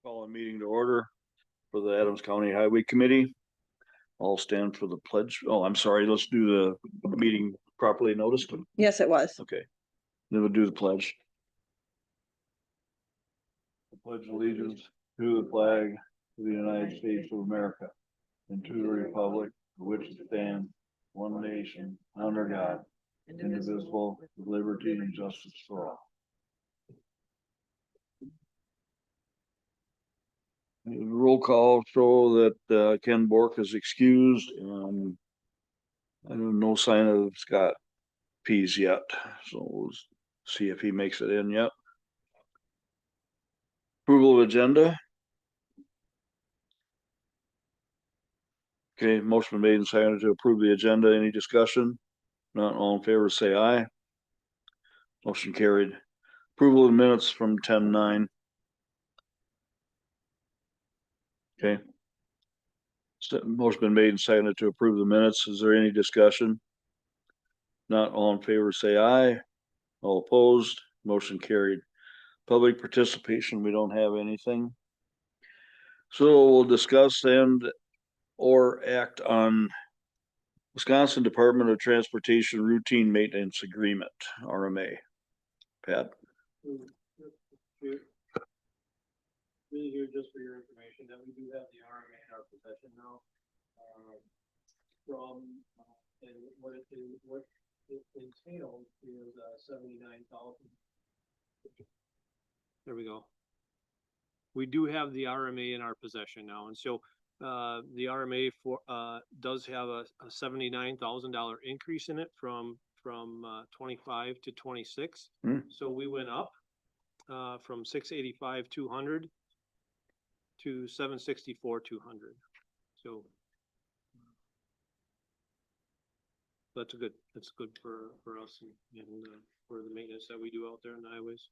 Call a meeting to order for the Adams County Highway Committee. I'll stand for the pledge. Oh, I'm sorry. Let's do the meeting properly noticed. Yes, it was. Okay. Then we'll do the pledge. I pledge allegiance to the flag of the United States of America and to the republic for which it stands, one nation, under God, indivisible, with liberty and justice for all. The roll call show that Ken Bork is excused, and I don't no sign of Scott Pease yet, so we'll see if he makes it in yet. Approval of agenda. Okay, motion made and seconded to approve the agenda. Any discussion? Not all in favor, say aye. Motion carried. Approval of minutes from 10-9. Okay. Motion been made and seconded to approve the minutes. Is there any discussion? Not all in favor, say aye. All opposed, motion carried. Public participation, we don't have anything. So we'll discuss and or act on Wisconsin Department of Transportation Routine Maintenance Agreement, RMA. Pat? Really here just for your information that we do have the RMA in our possession now. And what it entails is 79,000. There we go. We do have the RMA in our possession now, and so the RMA does have a $79,000 increase in it from 25 to 26. So we went up from 685,200 to 764,200. So that's good for us and for the maintenance that we do out there in the highways.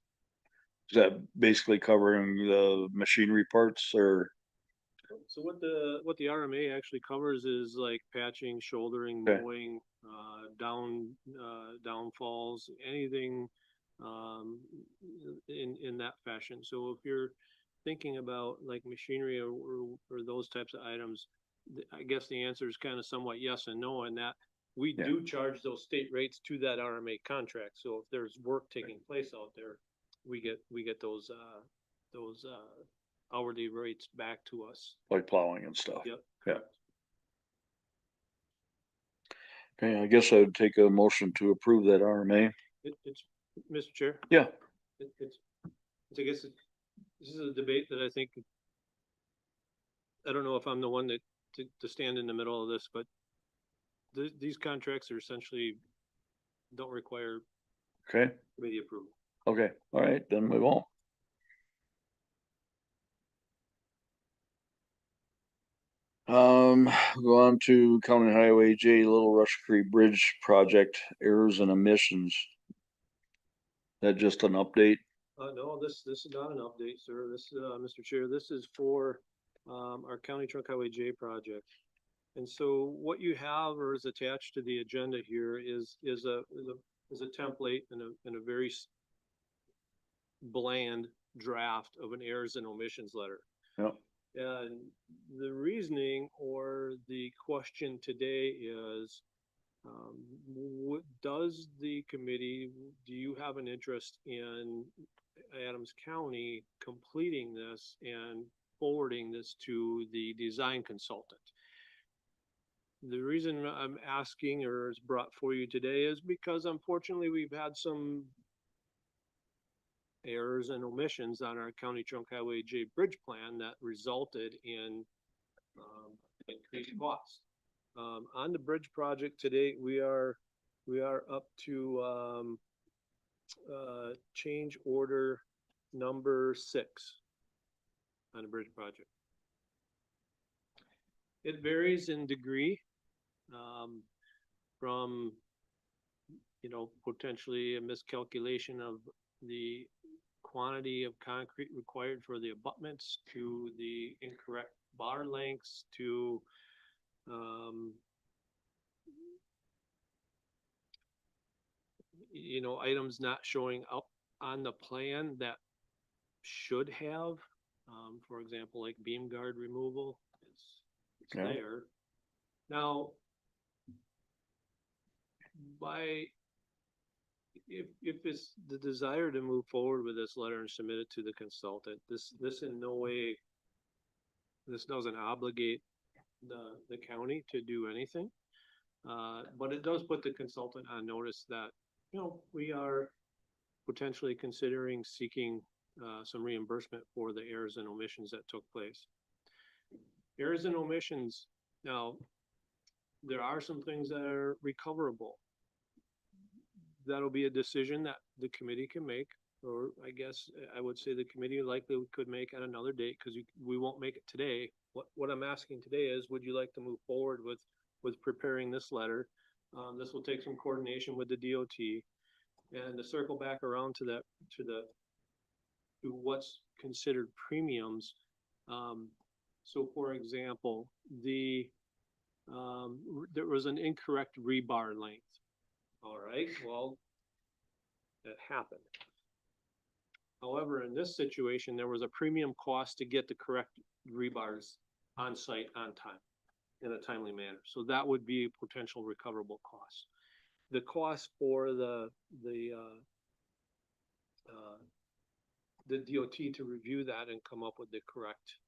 Is that basically covering the machinery parts or? So what the RMA actually covers is like patching, shouldering, okay. mowing, downfalls, anything in that fashion. So if you're thinking about like machinery or those types of items, I guess the answer is kind of somewhat yes and no, in that we do charge those state rates to that RMA contract. So if there's work taking place out there, we get those hourly rates back to us. Like plowing and stuff. Yep. Yeah. Okay, I guess I would take a motion to approve that RMA. It's Mr. Chair. Yeah. I guess this is a debate that I think, I don't know if I'm the one to stand in the middle of this, but these contracts are essentially don't require committee approval. Okay, all right, then we won't. Go on to County Highway J Little Rush Creek Bridge project errors and emissions. That just an update? No, this is not an update, sir. This Mr. Chair, this is for our County Trunk Highway J project. And so what you have or is attached to the agenda here is a template and a very bland draft of an errors and omissions letter. Yep. And the reasoning or the question today is, does the committee, do you have an interest in Adams County completing this and forwarding this to the design consultant? The reason I'm asking or is brought for you today is because unfortunately we've had some errors and omissions on our County Trunk Highway J bridge plan that resulted in increased costs. On the bridge project today, we are up to change order number 6 on the bridge project. It varies in degree from potentially a miscalculation of the quantity of concrete required for the abutments to the incorrect bar lengths to items not showing up on the plan that should have. For example, like beam guard removal, it's Yeah. there. Now, if it's the desire to move forward with this letter and submit it to the consultant, this in no way, this doesn't obligate the county to do anything. But it does put the consultant on notice that, we are potentially considering seeking some reimbursement for the errors and omissions that took place. Errors and omissions, now, there are some things that are recoverable. That'll be a decision that the committee can make, or I guess I would say the committee likely could make at another date, because we won't make it today. What I'm asking today is, would you like to move forward with preparing this letter? This will take some coordination with the DOT, and to circle back around to what's considered premiums. So for example, there was an incorrect rebar length. All right, well, that happened. However, in this situation, there was a premium cost to get the correct rebars on site on time in a timely manner. So that would be a potential recoverable cost. The cost for the DOT to review that and come up with the correct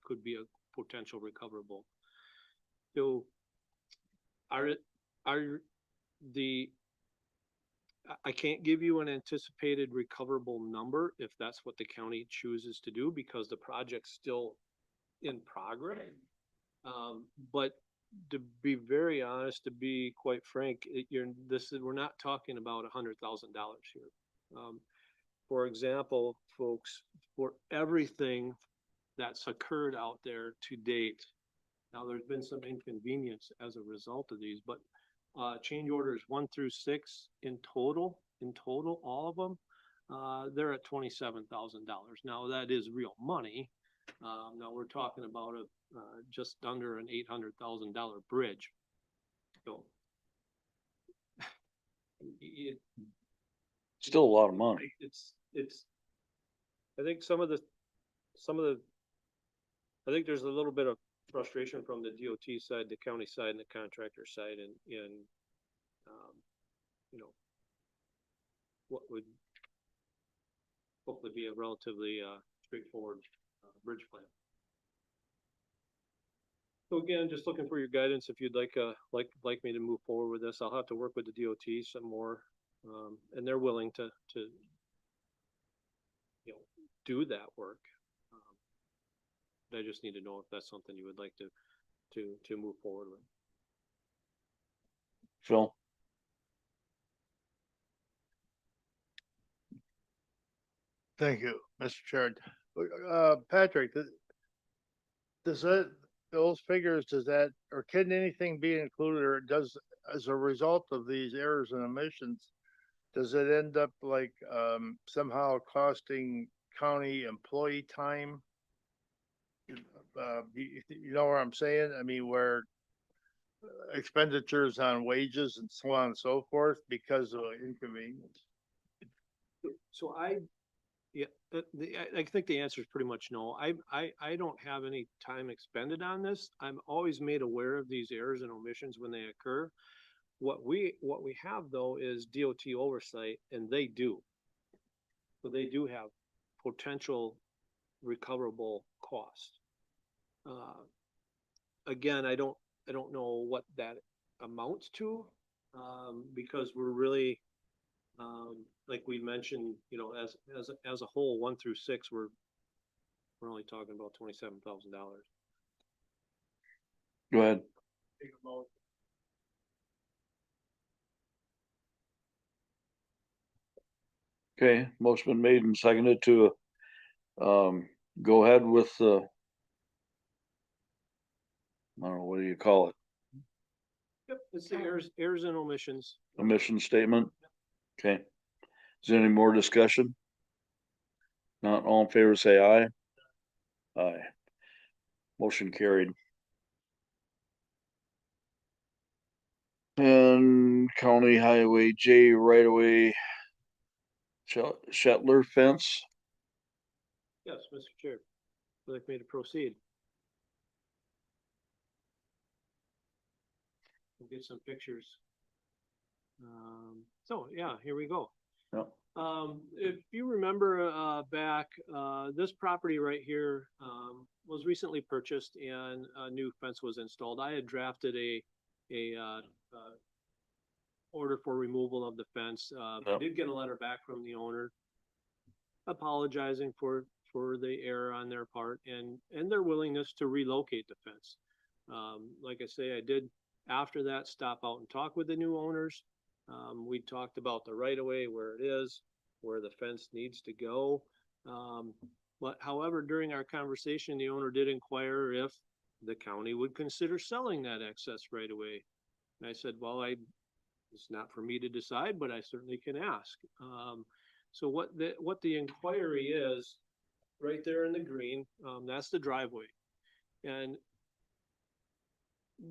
could be a potential recoverable. So I can't give you an anticipated recoverable number if that's what the county chooses to do, because the project's still in progress. But to be very honest, to be quite frank, we're not talking about $100,000 here. For example, folks, for everything that's occurred out there to date, now there's been some inconvenience as a result of these, but change orders 1 through 6 in total, all of them, they're at $27,000. Now that is real money. Now we're talking about just under an $800,000 bridge. So Still a lot of money. I think I think there's a little bit of frustration from the DOT side, the county side, and the contractor side, and what would hopefully be a relatively straightforward bridge plan. So again, just looking for your guidance if you'd like me to move forward with this. I'll have to work with the DOT some more, and they're willing to do that work. I just need to know if that's something you would like to move forward with. Phil? Thank you, Mr. Chair. Patrick, those figures, or can anything be included, or as a result of these errors and omissions, does it end up like, somehow costing county employee time? You know what I'm saying? I mean, where expenditures on wages and so on and so forth because of inconvenience? So I think the answer is pretty much no. I don't have any time expended on this. I'm always made aware of these errors and omissions when they occur. What we have though is DOT oversight, and they do. So they do have potential recoverable costs. Again, I don't know what that amounts to, because we're really, like we mentioned, as a whole, 1 through 6, we're only talking about $27,000. Go ahead. Okay, motion been made and seconded to go ahead with I don't know, what do you call it? Yep, it's the errors and omissions. Omission statement? Okay. Is there any more discussion? Not all in favor, say aye. Aye. Motion carried. And County Highway J right away. Shetler fence? Yes, Mr. Chair. would like me to proceed? We'll get some pictures. So yeah, here we go. Yep. If you remember, back, this property right here, was recently purchased and a new fence was installed. I had drafted a order for removal of the fence. I Yep. did get a letter back from the owner apologizing for the error on their part and their willingness to relocate the fence. Like I say, I did after that stop out and talk with the new owners. We talked about the right of way, where it is, where the fence needs to go. But however, during our conversation, the owner did inquire if the county would consider selling that excess right of way. And I said, well, it's not for me to decide, but I certainly can ask. So what the inquiry is, right there in the green, that's the driveway. And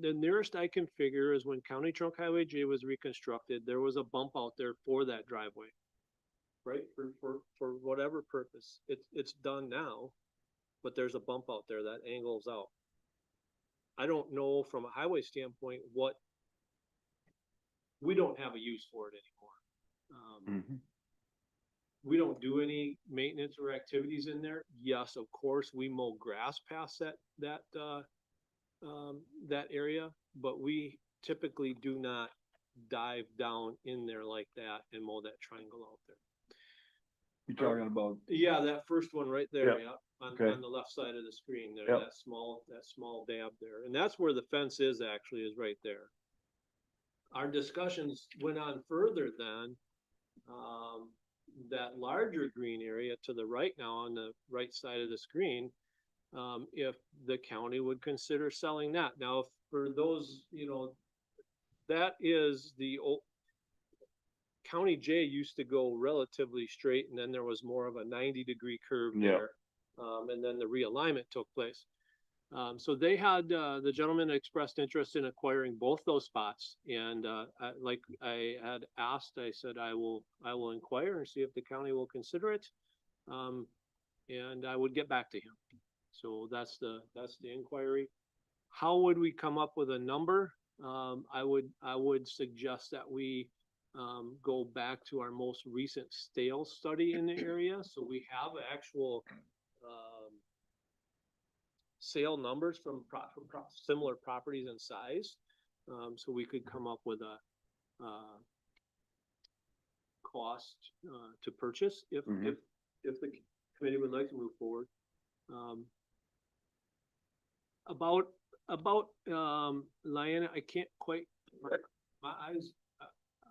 the nearest I can figure is when County Trunk Highway J was reconstructed, there was a bump out there for that driveway. Right, for whatever purpose, it's done now, but there's a bump out there that angles out. I don't know from a highway standpoint we don't have a use for it anymore. We don't do any maintenance or activities in there. Yes, of course, we mow grass past that area, but we typically do not dive down in there like that and mow that triangle out there. You talking about, Yeah, that first one right there, Yep. yeah, Okay. on the left side of the screen there, Yep. that small dab there. And that's where the fence is right there. Our discussions went on further then. That larger green area to the right now on the right side of the screen, if the county would consider selling that. Now, for those, that is the old County J used to go relatively straight, and then there was more of a 90-degree curve Yeah. there. And then the realignment took place. So they had, the gentleman expressed interest in acquiring both those spots. And, like I had asked, I said, I will inquire and see if the county will consider it. And I would get back to him. So that's the inquiry. How would we come up with a number? I would suggest that we go back to our most recent stale study in the area. So we have actual sale numbers from similar properties in size. So we could come up with a cost to purchase if Mhm. if the committee would like to move forward. About Lyanna, I can't quite, my eyes.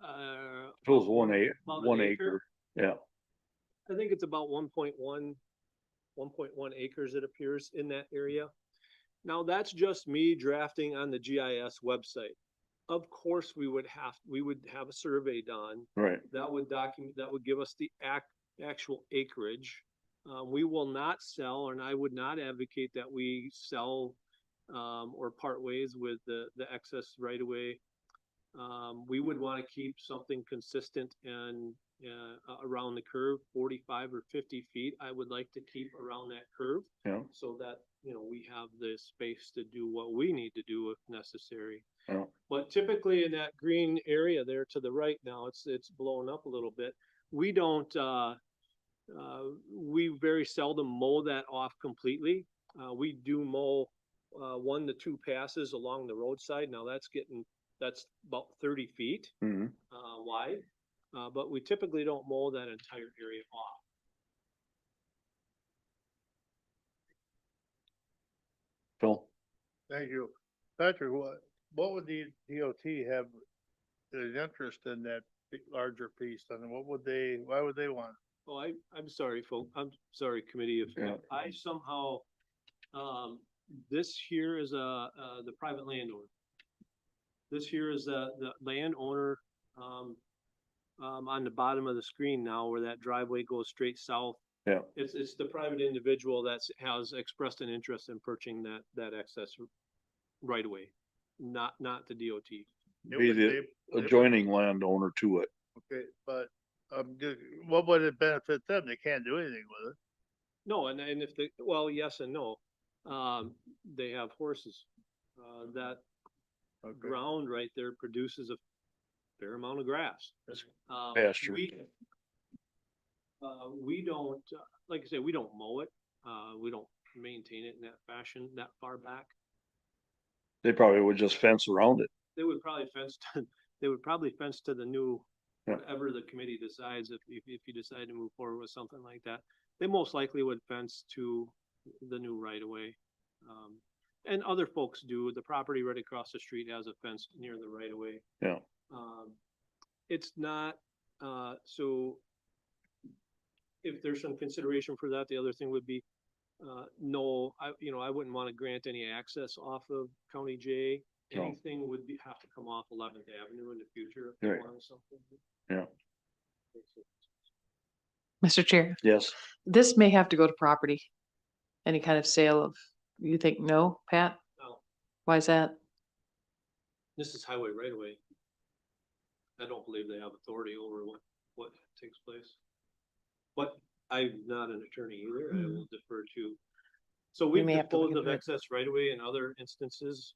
it was one about an acre, yeah. I think it's about 1.1 acres, it appears, in that area. Now, that's just me drafting on the GIS website. Of course, we would have a survey done Right, that would give us the actual acreage. We will not sell, and I would not advocate that we sell or part ways with the excess right of way. We would want to keep something consistent and around the curve, 45 or 50 feet. I would like to keep around that curve, yeah, so that we have the space to do what we need to do if necessary. yeah. But typically in that green area there to the right now, it's blown up a little bit. We don't. We very seldom mow that off completely. We do mow 1 to 2 passes along the roadside. Now that's about 30 feet Mhm. wide, but we typically don't mow that entire area off. Phil, Thank you. Patrick, what would the DOT have an interest in that larger piece? And why would they want? Oh, I'm sorry, folks. I'm sorry, committee, if Yeah. I somehow, this here is the private landowner. This here is the landowner, on the bottom of the screen now where that driveway goes straight south. Yeah. It's the private individual that has expressed an interest in purchasing that excess right away, not the DOT. be the adjoining landowner to it. Okay, but, what would it benefit them? They can't do anything with it. No, and if well, yes and no. They have horses. That Okay. ground right there produces a fair amount of grass. That's Um, pasture. we don't, like I said, we don't mow it. We don't maintain it in that fashion that far back. They probably would just fence around it. They would probably fence to, they would probably fence to the new, Yeah. whatever the committee decides, if you decide to move forward with something like that. They most likely would fence to the new right of way. And other folks do. The property right across the street has a fence near the right of way. Yeah. It's not, so if there's some consideration for that, the other thing would be, no, I wouldn't want to grant any access off of County J. No. Anything would have to come off 11th Avenue in the future if they Right. wanted something. Yeah. Mr. Chair, Yes. this may have to go to property. Any kind of sale of, you think no, Pat? No, Why is that? this is highway right away. I don't believe they have authority over what takes place. But I'm not an attorney either. I will defer to. So We we've may have to look disposed of into it. excess right away in other instances,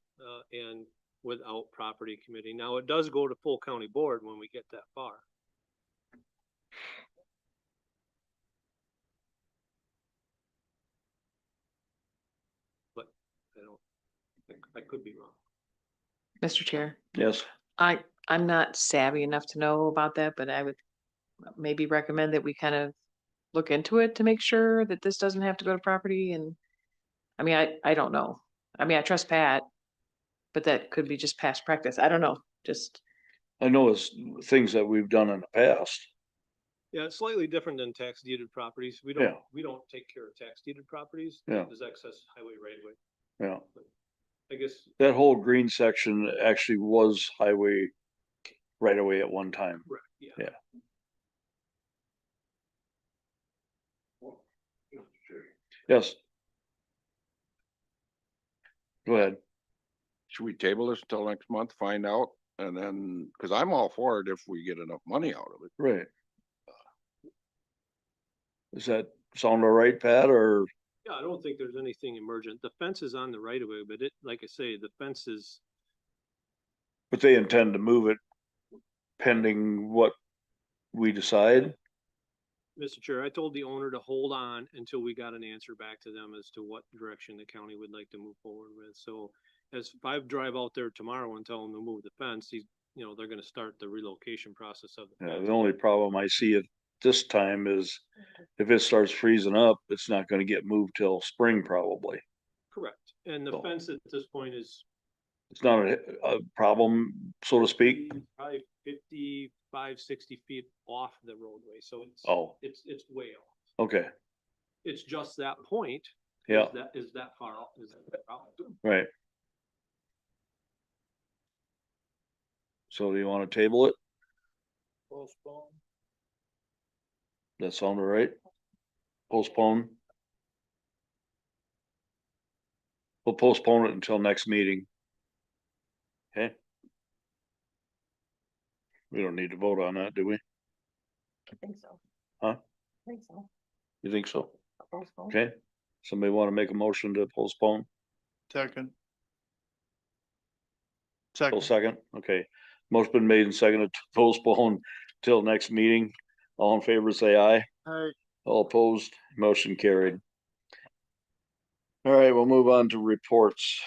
and without property committee. Now, it does go to full county board when we get that far. But I could be wrong. Mr. Chair, Yes. I'm not savvy enough to know about that, but I would maybe recommend that we kind of look into it to make sure that this doesn't have to go to property and, I mean, I don't know. I mean, I trust Pat, but that could be just past practice. I don't know, just, I know it's things that we've done in the past. Yeah, it's slightly different than tax deeded properties. We Yeah. don't take care of tax deeded properties. Yeah. There's excess highway right away. Yeah. I guess, That whole green section actually was highway right away at one time. correct, yeah. Yeah. Yes. Go ahead. Should we table this till next month, find out, and then, cause I'm all for it if we get enough money out of it. Right. Does that sound all right, Pat, or? Yeah, I don't think there's anything emergent. The fence is on the right of way, but like I say, the fence is, But they intend to move it pending what we decide? Mr. Chair, I told the owner to hold on until we got an answer back to them as to what direction the county would like to move forward with. So if I drive out there tomorrow and tell them to move the fence, they're gonna start the relocation process of the Yeah, fence. the only problem I see at this time is if it starts freezing up, it's not gonna get moved till spring probably. Correct. And the So- fence at this point is It's not a problem, so to speak. probably 55, 60 feet off the roadway. So Oh, it's way off. okay, It's just that point. yeah, Is that far off? Is that out? right. So do you wanna table it? Postpone. That sound all right? Postpone? We'll postpone it until next meeting. Okay? We don't need to vote on that, do we? I think so. Huh? I think so. You think so? Postpone. Okay, somebody wanna make a motion to postpone? Second. Full Second. second, okay. Motion been made and seconded to postpone till next meeting. All in favor, say aye. Hey, All opposed, motion carried. All right, we'll move on to reports.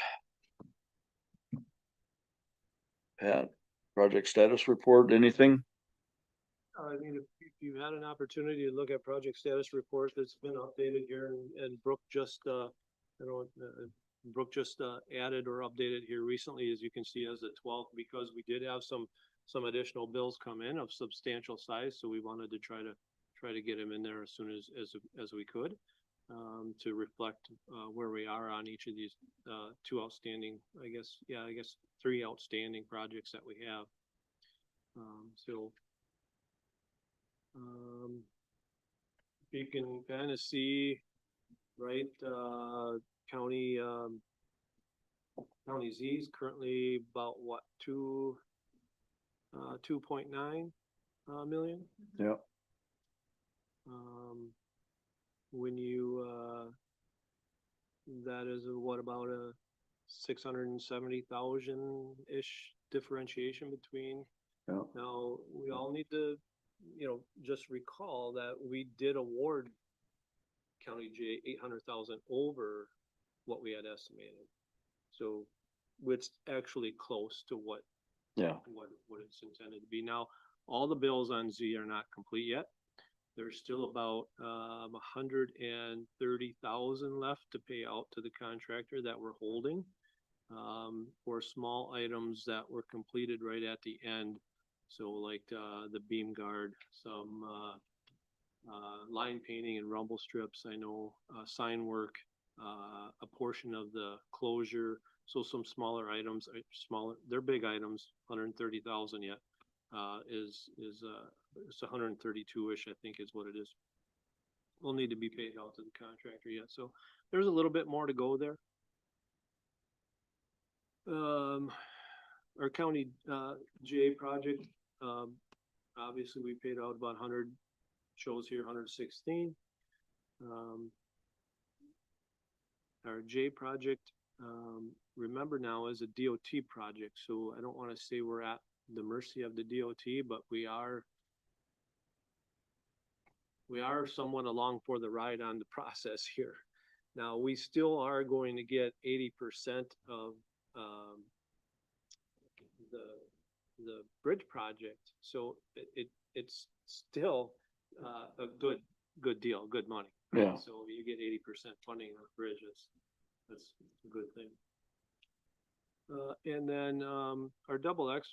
Pat, project status report, anything? I mean, if you had an opportunity to look at project status report that's been updated here and Brooke just, Brooke just added or updated here recently, as you can see, as the 12th, because we did have some additional bills come in of substantial size, so we wanted to try to get them in there as soon as we could, to reflect where we are on each of these two outstanding, I guess 3 outstanding projects that we have. You can kind of see, right, county Z is currently about what, 2.9 million. Yeah. When you that is what, about a 670,000-ish differentiation between. Yeah. Now, we all need to, just recall that we did award County J 800,000 over what we had estimated. So it's actually close to what Yeah, it's intended to be. Now, all the bills on Z are not complete yet. There's still about 130,000 left to pay out to the contractor that we're holding for small items that were completed right at the end. So like the beam guard, some line painting and rumble strips, I know, sign work, a portion of the closure. So some smaller items, smaller, they're big items, 130,000 yet, it's 132-ish, I think is what it is. Will need to be paid out to the contractor yet. So there's a little bit more to go there. Our county, J project, obviously we paid out about 100, shows here 116. Our J project, remember now, is a DOT project, so I don't want to say we're at the mercy of the DOT, but we are somewhat along for the ride on the process here. Now, we still are going to get 80% of the bridge project, so it's still a good deal, good money. yeah. So you get 80% funding on a bridge, that's a good thing. And then our double X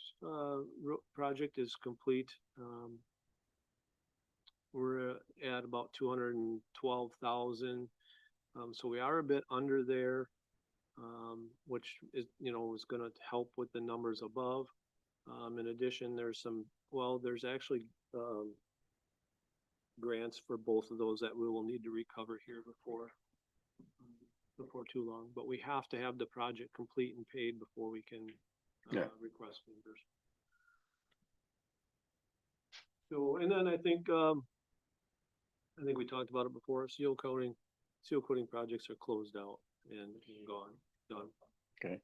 project is complete. We're at about 212,000. So we are a bit under there, which is, is going to help with the numbers above. In addition, there's actually grants for both of those that we will need to recover here before too long, but we have to have the project complete and paid before we can request reimbursement. So, and then I think we talked about it before. Seal coating projects are closed out and gone, done. Okay.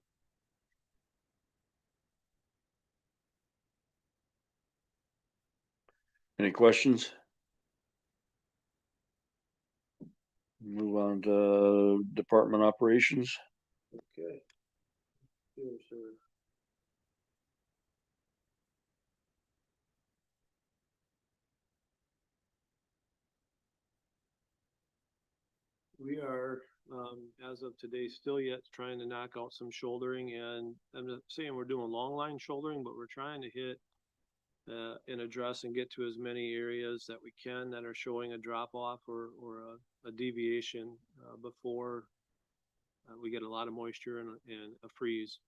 Any questions? Move on to department operations. Okay. Here, sir. We are, as of today, still yet trying to knock out some shouldering, and I'm not saying we're doing long line shouldering, but we're trying to hit and address and get to as many areas that we can that are showing a drop off or a deviation before we get a lot of moisture and a freeze.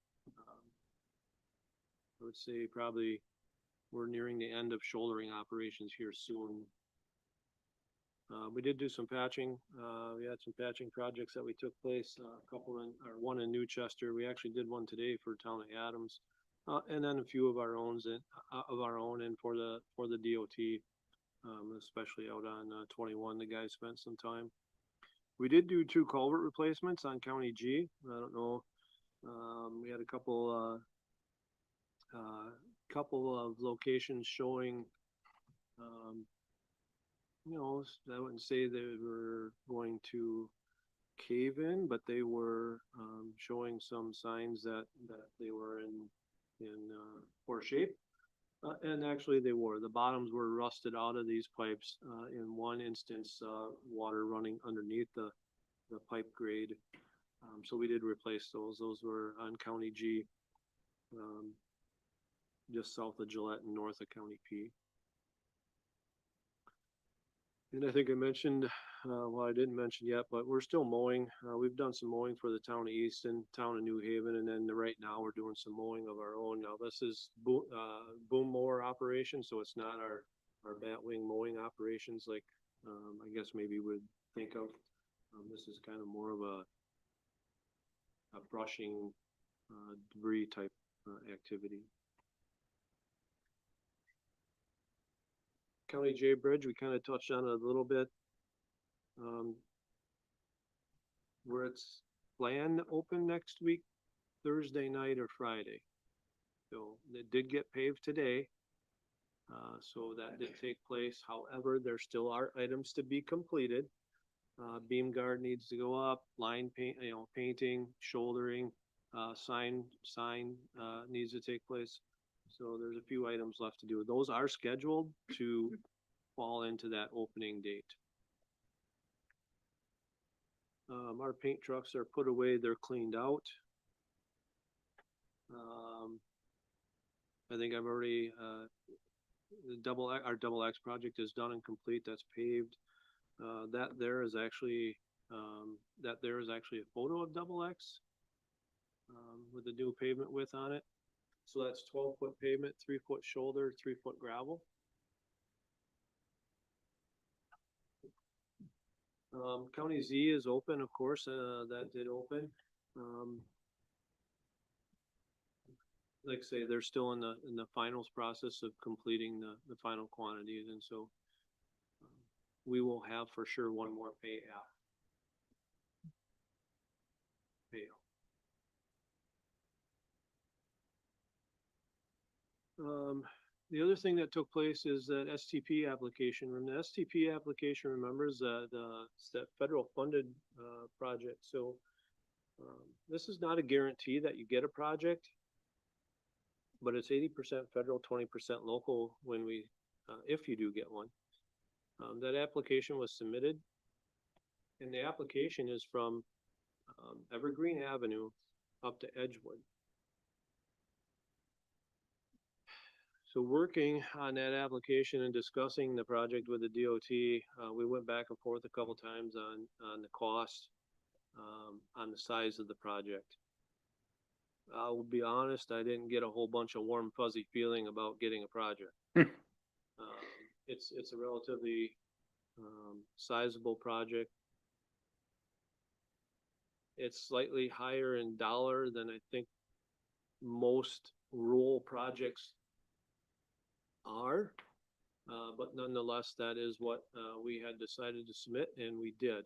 I would say probably we're nearing the end of shouldering operations here soon. We did do some patching. We had some patching projects that we took place, one in Newchester. We actually did one today for town of Adams, and then a few of our own and for the DOT, especially out on 21. The guys spent some time. We did do 2 culvert replacements on County G. I don't know. We had a couple of locations showing. I wouldn't say they were going to cave in, but they were showing some signs that they were in poor shape. And actually they were. The bottoms were rusted out of these pipes. In one instance, water running underneath the pipe grade. So we did replace those. Those were on County G, just south of Gillette and north of County P. And I think I mentioned, I didn't mention yet, but we're still mowing. We've done some mowing for the town of Easton, town of New Haven, and then right now we're doing some mowing of our own. Now this is boom mower operation, so it's not our batwing mowing operations like I guess maybe would think of. This is kind of more of a brushing debris type activity. County J Bridge, we kind of touched on it a little bit. Where it's plan to open next week, Thursday night or Friday. So it did get paved today. So that did take place. However, there still are items to be completed. Beam guard needs to go up, line paint, painting, shouldering, sign, needs to take place. So there's a few items left to do. Those are scheduled to fall into that opening date. Our paint trucks are put away, they're cleaned out. I think I've already, our double X project is done and complete, that's paved. That there is actually a photo of double X, with the new pavement width on it. So that's 12-foot pavement, 3-foot shoulder, 3-foot gravel. County Z is open, of course, that did open. Like I say, they're still in the finals process of completing the final quantities, and so we will have for sure one more payout. The other thing that took place is that STP application. When the STP application, remembers that federal funded project. So this is not a guarantee that you get a project, but it's 80% federal, 20% local when we, if you do get one. That application was submitted, and the application is from Evergreen Avenue up to Edgewood. So working on that application and discussing the project with the DOT, we went back and forth a couple times on the cost, on the size of the project. I'll be honest, I didn't get a whole bunch of warm fuzzy feeling about getting a project. It's a relatively sizable project. It's slightly higher in dollar than I think most rural projects are, but nonetheless, that is what we had decided to submit, and we did.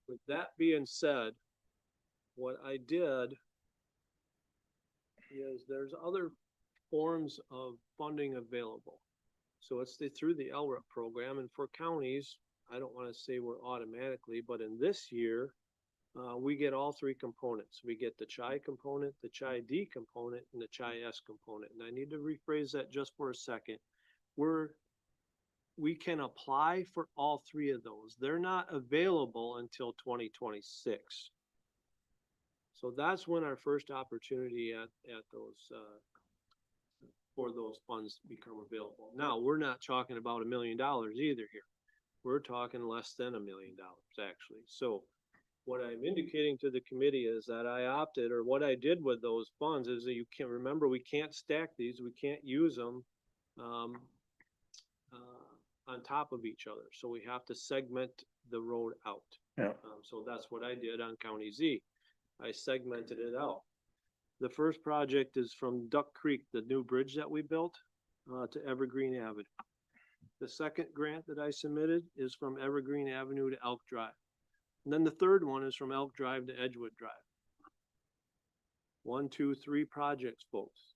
With that being said, what I did is there's other forms of funding available. So it's through the LRIP program, and for counties, I don't want to say we're automatically, but in this year, we get all three components. We get the CHI component, the CHI-D component, and the CHI-S component. And I need to rephrase that just for a second. We can apply for all three of those. They're not available until 2026. So that's when our first opportunity at those for those funds become available. Now, we're not talking about $1 million either here. We're talking less than $1 million actually. So what I'm indicating to the committee is that I opted, or what I did with those funds is that you can't remember, we can't stack these, we can't use them on top of each other. So we have to segment the road out. Yeah. So that's what I did on County Z. I segmented it out. The first project is from Duck Creek, the new bridge that we built, to Evergreen Avenue. The second grant that I submitted is from Evergreen Avenue to Elk Drive. And then the third one is from Elk Drive to Edgewood Drive. 1, 2, 3 projects, folks.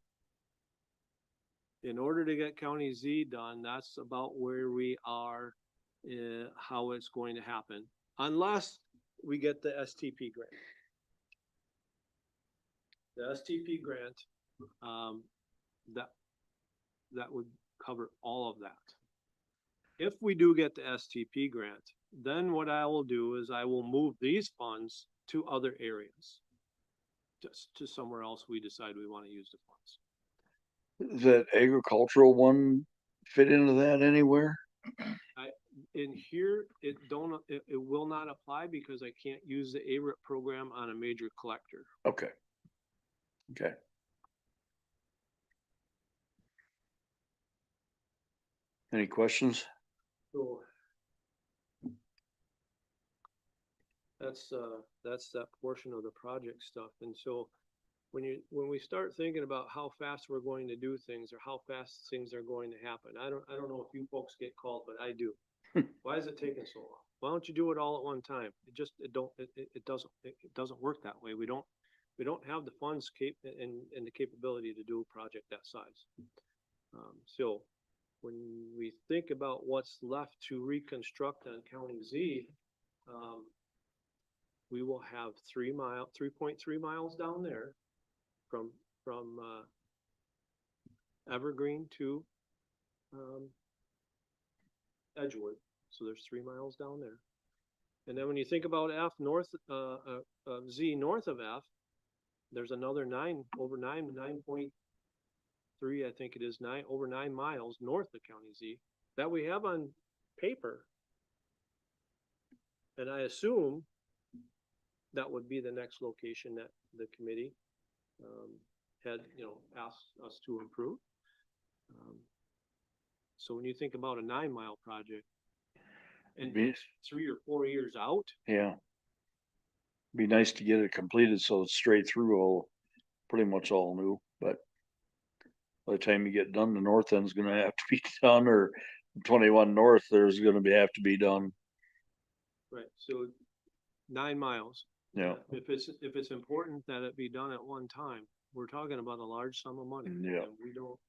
In order to get County Z done, that's about where we are, how it's going to happen, unless we get the STP grant. The STP grant, that would cover all of that. If we do get the STP grant, then what I will do is I will move these funds to other areas, just to somewhere else we decide we want to use the funds. Does that agricultural one fit into that anywhere? In here, it will not apply because I can't use the ARIP program on a major collector. Okay. Okay. Any questions? So that's that portion of the project stuff. And so when we start thinking about how fast we're going to do things or how fast things are going to happen, I don't know if you folks get called, but I do. Why is it taking so long? Why don't you do it all at one time? It doesn't work that way. We don't have the funds and the capability to do a project that size. So when we think about what's left to reconstruct on County Z, we will have 3.3 miles down there from Evergreen to Edgewood. So there's 3 miles down there. And then when you think about F north, Z north of F, there's another 9.3, I think it is over 9 miles north of County Z that we have on paper. And I assume that would be the next location that the committee had, asked us to improve. So when you think about a 9-mile project and Be- 3 or 4 years out, Yeah. Be nice to get it completed so it's straight through pretty much all new, but by the time you get done, the north end's gonna have to be done, or 21 north, there's gonna have to be done. right, so 9 miles. Yeah, If it's important that it be done at one time, we're talking about a large sum of money. Yeah. And we don't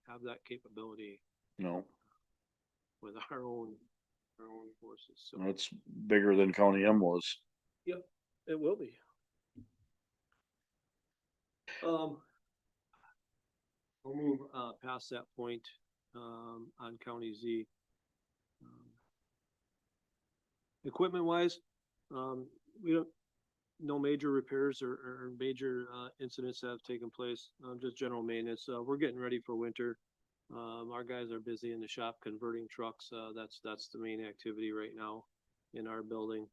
have that capability no, with our own forces, so that's bigger than County M was. it will be. We'll move past that point on County Z. Equipment wise, we don't, no major repairs or major incidents have taken place, just general maintenance. We're getting ready for winter. Our guys are busy in the shop converting trucks. That's the main activity right now in our building.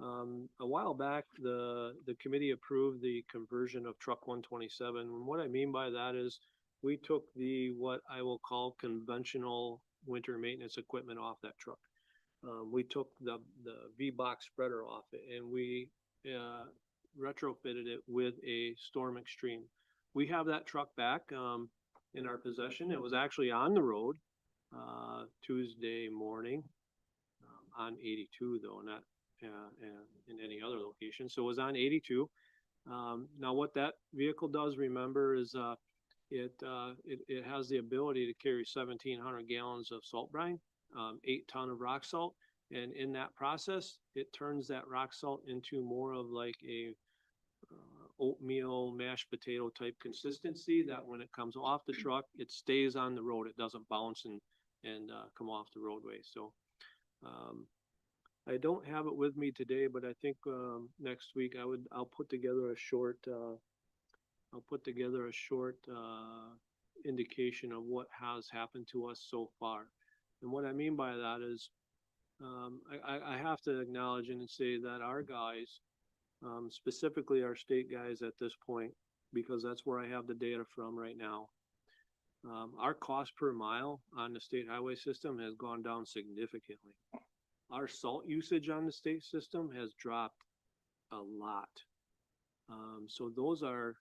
A while back, the committee approved the conversion of truck 127. And what I mean by that is we took what I will call conventional winter maintenance equipment off that truck. We took the V-box spreader off it and we retrofitted it with a Storm Extreme. We have that truck back in our possession. It was actually on the road Tuesday morning on 82 though, not in any other location. So it was on 82. Now what that vehicle does, remember, is it has the ability to carry 1,700 gallons of salt brine, 8 ton of rock salt. And in that process, it turns that rock salt into more of like a oatmeal mashed potato type consistency that when it comes off the truck, it stays on the road. It doesn't bounce and come off the roadway. So I don't have it with me today, but I think next week I'll put together a short indication of what has happened to us so far. And what I mean by that is I have to acknowledge and say that our guys, specifically our state guys at this point, because that's where I have the data from right now, our cost per mile on the state highway system has gone down significantly. Our salt usage on the state system has dropped a lot. So those are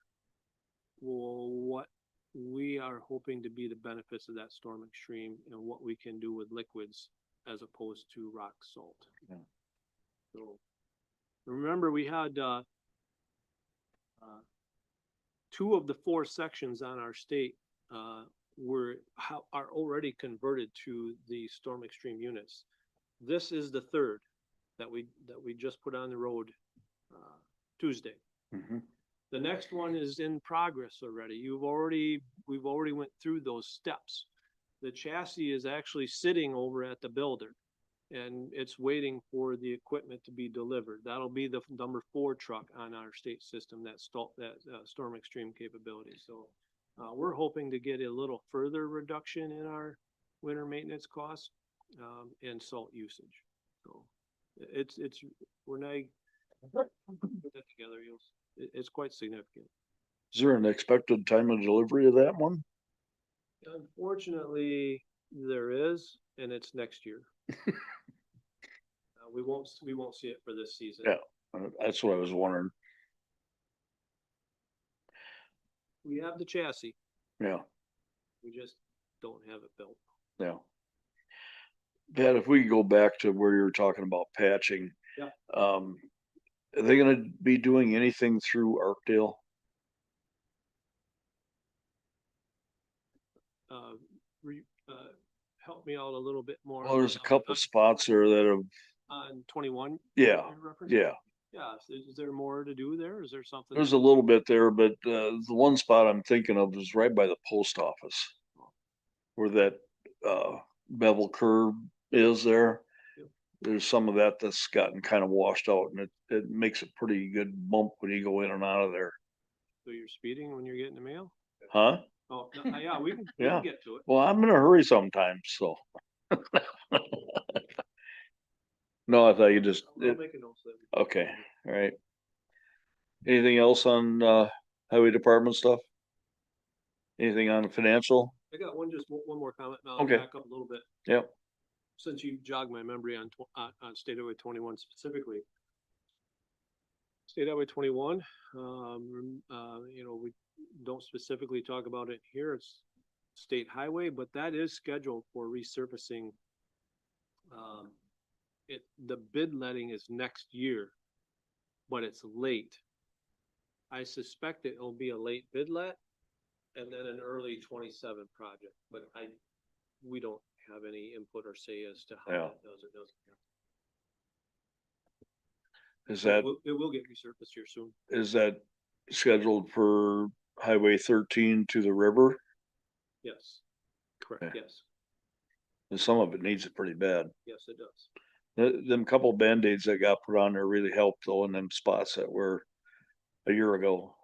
what we are hoping to be the benefits of that Storm Extreme and what we can do with liquids as opposed to rock salt. Yeah. So remember, we had 2 of the 4 sections on our state are already converted to the Storm Extreme units. This is the 3rd that we just put on the road Tuesday. Mm-hmm. The next one is in progress already. We've already went through those steps. The chassis is actually sitting over at the builder and it's waiting for the equipment to be delivered. That'll be the number 4 truck on our state system, that Storm Extreme capability. So we're hoping to get a little further reduction in our winter maintenance costs and salt usage. So when I put that together, it's quite significant. Is there an expected time of delivery of that one? Unfortunately, there is, and it's next year. We won't see it for this season. Yeah. That's what I was wondering. We have the chassis. Yeah, We just don't have it built. yeah. Pat, if we could go back to where you were talking about patching. Yeah. Are they gonna be doing anything through Arkdale? Uh, re, help me out a little bit more. Well, there's a on- couple on- spots there that have, On 21? yeah, you're referencing? yeah. Yeah, is there more to do there? Is there something? There's a little bit there, but the one spot I'm thinking of is right by the post office. Where that bevel curve is there. Yep. There's some of that that's gotten kind of washed out and it makes a pretty good bump when you go in and out of there. So you're speeding when you're getting the mail? Huh? Oh, no, yeah, we Yeah. can get to it. Well, I'm in a hurry sometimes, so. No, I thought you just, I'll make a note so that we- okay, all right. Anything else on highway department stuff? Anything on financial? I got one more comment, and I'll Okay. back up a little bit. Yep. Since you jogged my memory on State Highway 21 specifically. State Highway 21, we don't specifically talk about it here. It's state highway, but that is scheduled for resurfacing. The bid letting is next year, but it's late. I suspect it will be a late bid let and then an early 27 project, but we don't have any input or say as to how Yeah. that does or doesn't. Is that, It will get resurfaced here soon. is that scheduled for Highway 13 to the river? Yes. Correct, Okay. yes. And some of it needs it pretty bad. Yes, it does. Them couple Band-Aids that got put on there really helped though in them spots that were a year ago.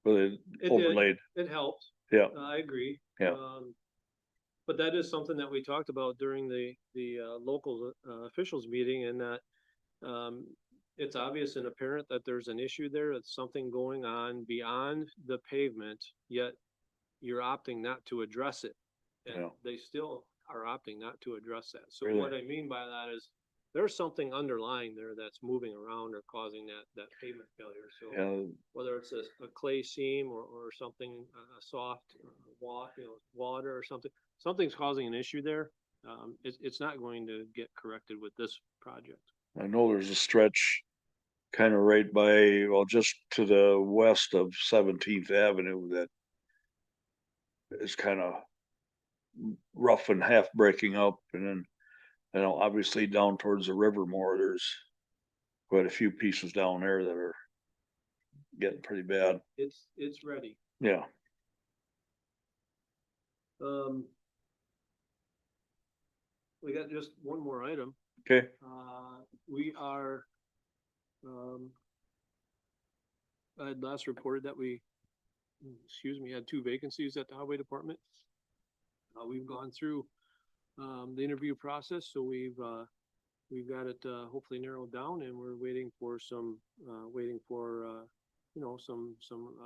But It did. overlaid, It helped. yeah, I agree. Yeah. But that is something that we talked about during the local officials meeting, and that it's obvious and apparent that there's an issue there. It's something going on beyond the pavement, yet you're opting not to address it. And Yeah. they still are opting not to address that. So Really? what I mean by that is there's something underlying there that's moving around or causing that pavement failure. So yeah, whether it's a clay seam or something, a soft water or something's causing an issue there. It's not going to get corrected with this project. I know there's a stretch kind of right by, well, just to the west of 17th Avenue that is kind of rough and half breaking up. And then, obviously down towards the river more, there's quite a few pieces down there that are getting pretty bad. It's ready. Yeah, We got just one more item. okay, We are, I had last reported that had 2 vacancies at the highway department. We've gone through, the interview process, so we've got it, hopefully narrowed down, and we're waiting for some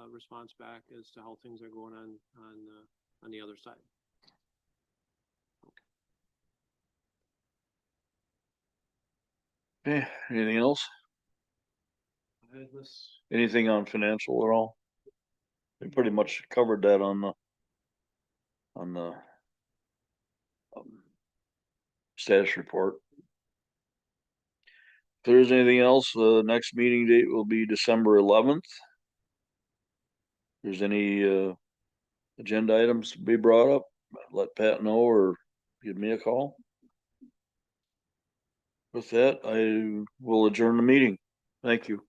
response back as to how things are going on the other side. okay, anything else? Unless Anything on financial at all? We pretty much covered that on the status report. If there's anything else, the next meeting date will be December 11th. If there's any agenda items to be brought up, let Pat know or give me a call. With that, I will adjourn the meeting. Thank you.